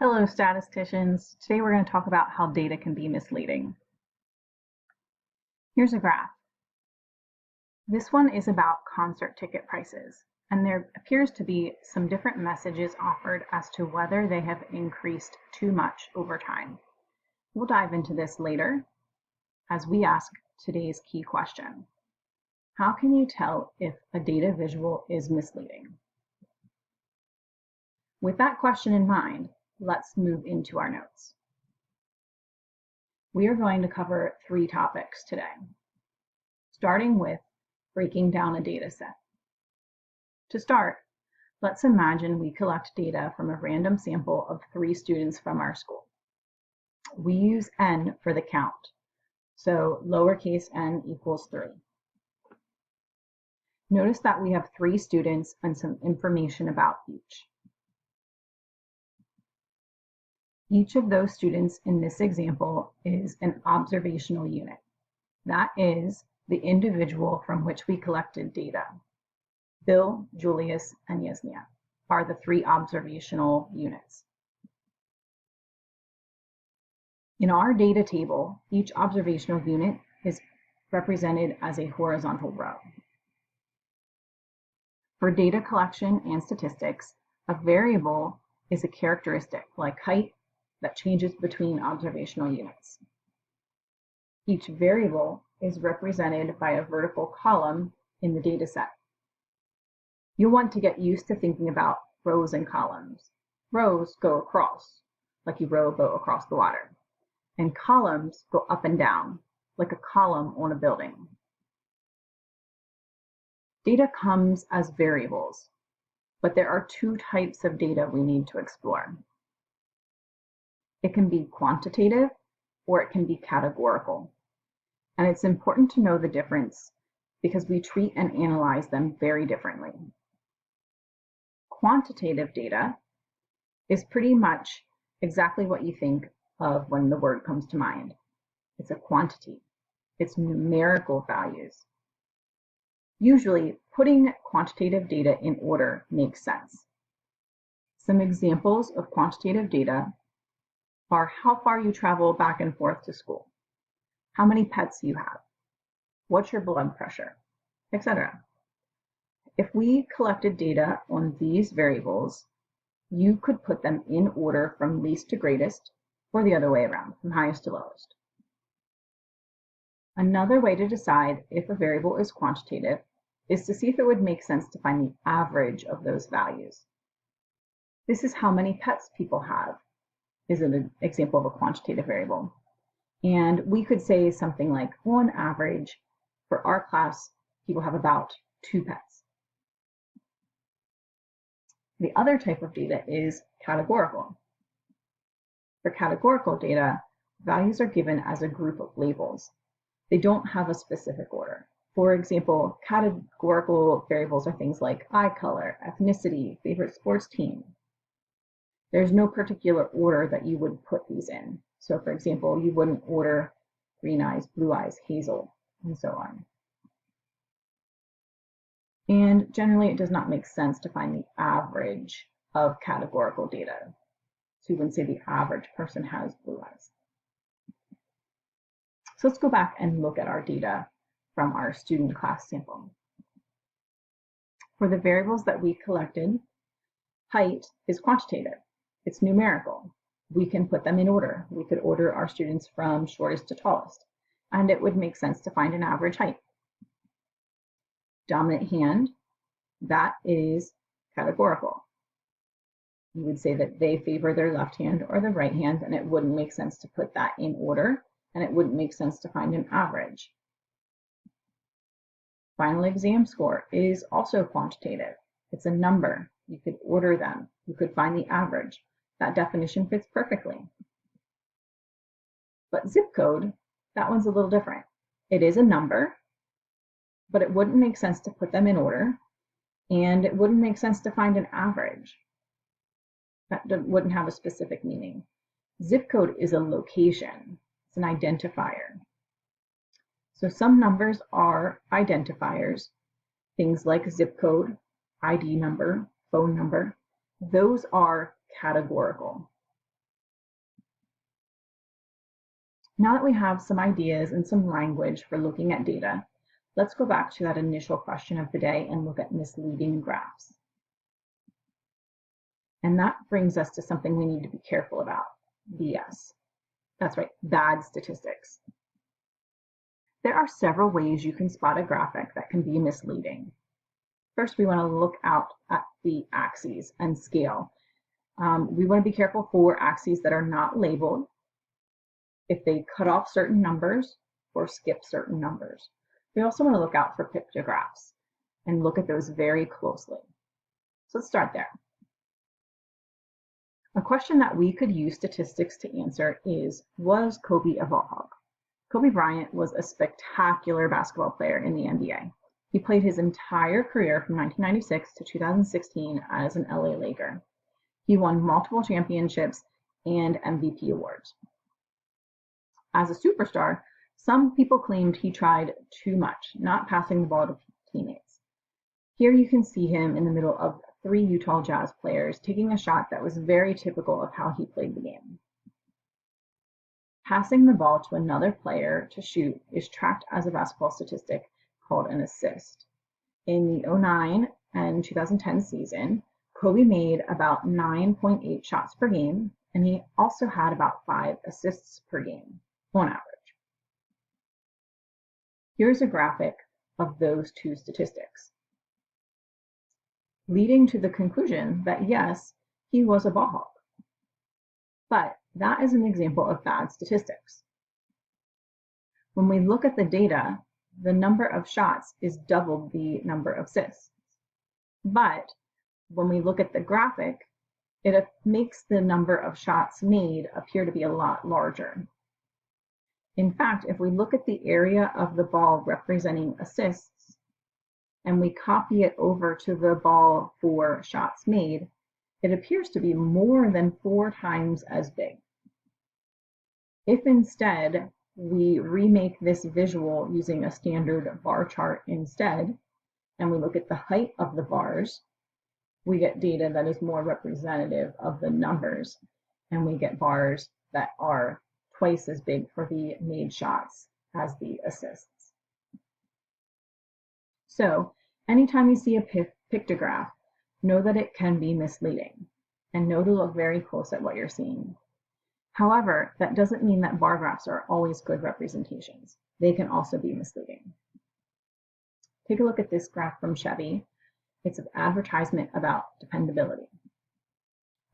Hello, statisticians. Today we're going to talk about how data can be misleading. Here's a graph. This one is about concert ticket prices, and there appears to be some different messages offered as to whether they have increased too much over time. We'll dive into this later as we ask today's key question. How can you tell if a data visual is misleading? With that question in mind, let's move into our notes. We are going to cover 3 topics today, starting with breaking down a data set. To start, let's imagine we collect data from a random sample of 3 students from our school. We use n for the count, so lowercase n equals 3. Notice that we have 3 students and some information about each. Each of those students in this example is an observational unit. That is the individual from which we collected data. Bill, Julius, and Yesnia are the 3 observational units. In our data table, each observational unit is represented as a horizontal row. For data collection and statistics, a variable is a characteristic like height that changes between observational units. Each variable is represented by a vertical column in the data set. You'll want to get used to thinking about rows and columns. Rows go across, like you row a boat across the water, and columns go up and down, like a column on a building. Data comes as variables, but there are 2 types of data we need to explore. It can be quantitative or it can be categorical. And it's important to know the difference because we treat and analyze them very differently. Quantitative data is pretty much exactly what you think of when the word comes to mind. It's a quantity. It's numerical values. Usually, putting quantitative data in order makes sense. Some examples of quantitative data are how far you travel back and forth to school, how many pets you have, what's your blood pressure, etc. If we collected data on these variables, you could put them in order from least to greatest, or the other way around, from highest to lowest. Another way to decide if a variable is quantitative is to see if it would make sense to find the average of those values. This is how many pets people have, is an example of a quantitative variable. And we could say something like, on average, for our class, people have about 2 pets. The other type of data is categorical. For categorical data, values are given as a group of labels. They don't have a specific order. For example, categorical variables are things like eye color, ethnicity, favorite sports team. There's no particular order that you would put these in. So for example, you wouldn't order green eyes, blue eyes, hazel, and so on. And generally, it does not make sense to find the average of categorical data. So you wouldn't say the average person has blue eyes. So let's go back and look at our data from our student class sample. For the variables that we collected, height is quantitative. It's numerical. We can put them in order. We could order our students from shortest to tallest, and it would make sense to find an average height. Dominant hand, that is categorical. You would say that they favor their left hand or the right hand, and it wouldn't make sense to put that in order, and it wouldn't make sense to find an average. Final exam score is also quantitative. It's a number. You could order them. You could find the average. That definition fits perfectly. But zip code, that one's a little different. It is a number, but it wouldn't make sense to put them in order, and it wouldn't make sense to find an average. That wouldn't have a specific meaning. Zip code is a location. It's an identifier. So some numbers are identifiers, things like zip code, ID number, phone number. Those are categorical. Now that we have some ideas and some language for looking at data, let's go back to that initial question of the day and look at misleading graphs. And that brings us to something we need to be careful about, BS. That's right, bad statistics. There are several ways you can spot a graphic that can be misleading. First, we want to look out at the axes and scale. We want to be careful for axes that are not labeled, if they cut off certain numbers or skip certain numbers. We also want to look out for pictographs and look at those very closely. So let's start there. A question that we could use statistics to answer is, was Kobe a ball hog? Kobe Bryant was a spectacular basketball player in the NBA. He played his entire career from 1996 to 2016 as an LA Laker. He won multiple championships and MVP awards. As a superstar, some people claimed he tried too much, not passing the ball to teammates. Here you can see him in the middle of 3 Utah Jazz players taking a shot that was very typical of how he played the game. Passing the ball to another player to shoot is tracked as a basketball statistic called an assist. In the 2009 and 2010 season, Kobe made about 9.8 shots per game, and he also had about 5 assists per game on average. Here's a graphic of those two statistics, leading to the conclusion that yes, he was a ball hog. But that is an example of bad statistics. When we look at the data, the number of shots is double the number of assists. But when we look at the graphic, it makes the number of shots made appear to be a lot larger. In fact, if we look at the area of the ball representing assists, and we copy it over to the ball for shots made, it appears to be more than 4 times as big. If instead we remake this visual using a standard bar chart instead, and we look at the height of the bars, we get data that is more representative of the numbers, and we get bars that are twice as big for the made shots as the assists. So anytime you see a pictograph, know that it can be misleading, and know to look very close at what you're seeing. However, that doesn't mean that bar graphs are always good representations. They can also be misleading. Take a look at this graph from Chevy. It's an advertisement about dependability.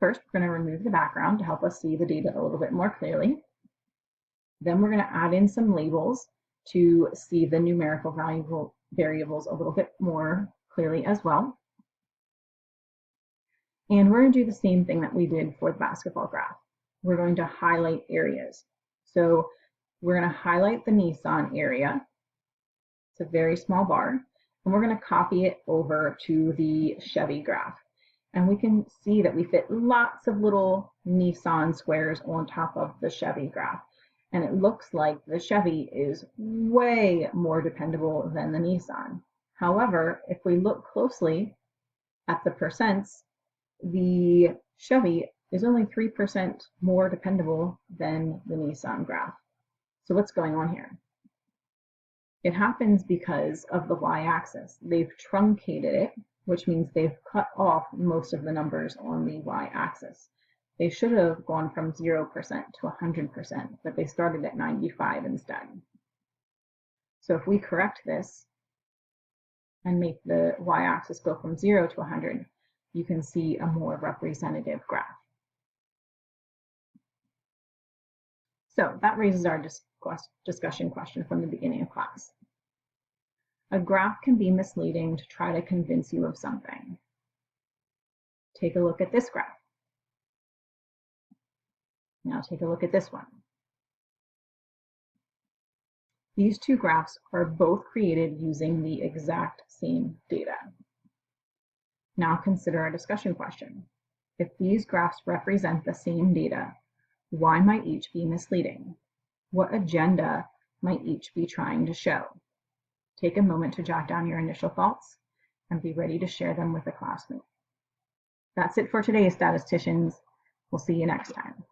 First, we're going to remove the background to help us see the data a little bit more clearly. Then we're going to add in some labels to see the numerical variables a little bit more clearly as well. And we're going to do the same thing that we did for the basketball graph. We're going to highlight areas. So we're going to highlight the Nissan area. It's a very small bar. And we're going to copy it over to the Chevy graph. And we can see that we fit lots of little Nissan squares on top of the Chevy graph. And it looks like the Chevy is way more dependable than the Nissan. However, if we look closely at the percents, the Chevy is only 3% more dependable than the Nissan graph. So what's going on here? It happens because of the y-axis. They've truncated it, which means they've cut off most of the numbers on the y-axis. They should have gone from 0% to 100%, but they started at 95 instead. So if we correct this and make the y-axis go from 0 to 100, you can see a more representative graph. So that raises our discussion question from the beginning of class. A graph can be misleading to try to convince you of something. Take a look at this graph. Now take a look at this one. These two graphs are both created using the exact same data. Now consider our discussion question. If these graphs represent the same data, why might each be misleading? What agenda might each be trying to show? Take a moment to jot down your initial thoughts and be ready to share them with a classmate. That's it for today, statisticians. We'll see you next time.